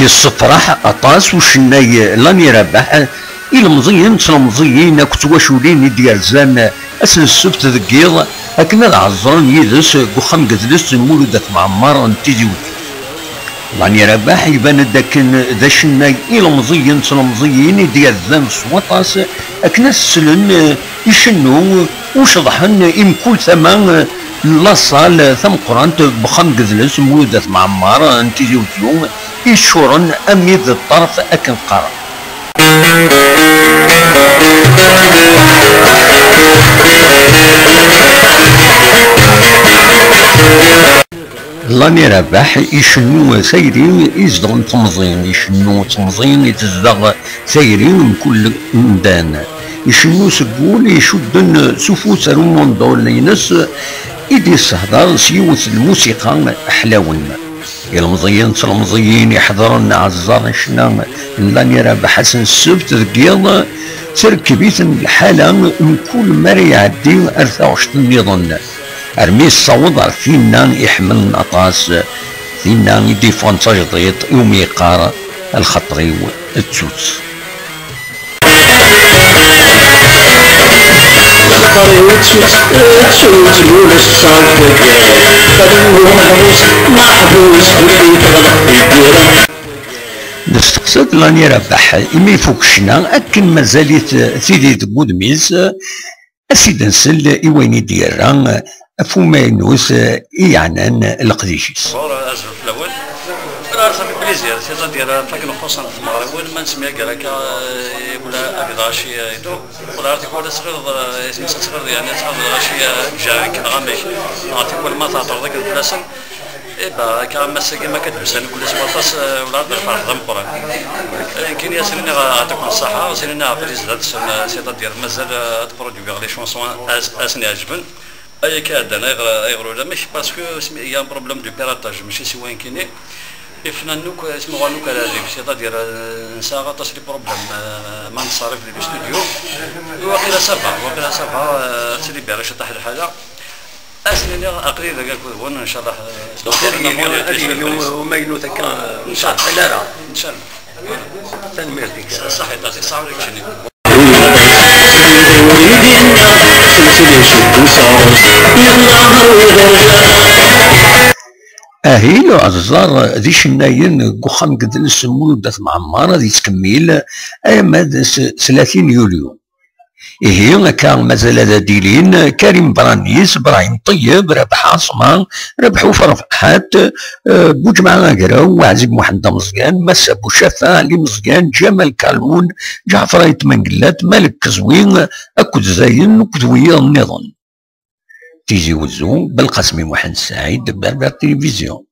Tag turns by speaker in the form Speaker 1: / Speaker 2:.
Speaker 1: يصفرح اطاس وشناي لاني ربح المزيين تلمزيين كتواشولين ديال زان اسن السبت ذكيض اكن العزران يدس قخم قدلس مولودة معمار انتيزي لاني ربح يبان داكن ذا شناي المزيين تلمزيين ديال زان سواطاس اكن السلن يشنو وشضحن كل ثمان لاصال ثم قرانت بخم قدلس مولودة معمار انتيزي وتيوم يشورن اميد الطرف اكن قرا لاني ربح يشنو سيري يزدغن تمزين يشنو تمزين يتزدغ سيري من كل مدان يشنو سقول يشدن سفوس روموندول لينس إيدي السهدار سيوث الموسيقى حلاون المزيين المزيين يحضرن عزار شنا لاني راه حسن السبت ذكيض تركبيت الحالة من كل ما يعدي 24 يظن ارمي الصوت فينا يحمل اطاس فينا يديفون تجديد يوم يقار الخطري والتوت نستقصد لاني ربح ما يفوقشنا اكن مازالت تيدي تقود ميز اسيد نسل ايويني ديالها افوما ينوس يعنان القديشيس.
Speaker 2: الاول راه صافي بليزير سي ديال فاك نخصنا في المغرب وين ما نسميها كراكا ولا ابيضاشي ولا تيكون صغير اسمي صغير يعني صغير غاشي جاك غامش تيكون ما تعطر ذاك البلاصه إيه كان مسكين ما كتبس أنا كل أسبوع طاس ولا فرح ضم قران يمكن يا سنين غاتكون الصحة سنين عقلي زاد سيطة ديال مازال تبروديو لي شونسون أسني عجبن أي كاد أنا يغرو لا ماشي باسكو يا بروبليم دو بيراتاج ماشي سوا كيني يفنانوك اسمو غانوك على هذيك سيطة ديال نساغا تصري بروبليم ما نصارف لي الاستوديو وقيلا صافا سيدي بيرا شطح الحالة أسنين أقريبا قال كل إن شاء الله
Speaker 1: وما ينوثك إن شاء الله لا
Speaker 2: إن شاء الله
Speaker 1: تنمير ديك
Speaker 2: صحيح صعب لك شنو
Speaker 1: اهيلو عزار ذي شناين قخام قد نسمو دات معمارة ذي تكميل ايام 30 يوليو هي كان مازال ديلين كريم برانيس ابراهيم طيب ربح عاصمة ربحوا فرحات بوجمع قراو وعزيب محمد مزيان مسا بوشافة علي مزيان جمال كالمون جعفر يتمنقلات مالك كزوين اكد زين وكدوية النظام تيجي وزو بالقاسمي محمد سعيد بربر تلفزيون.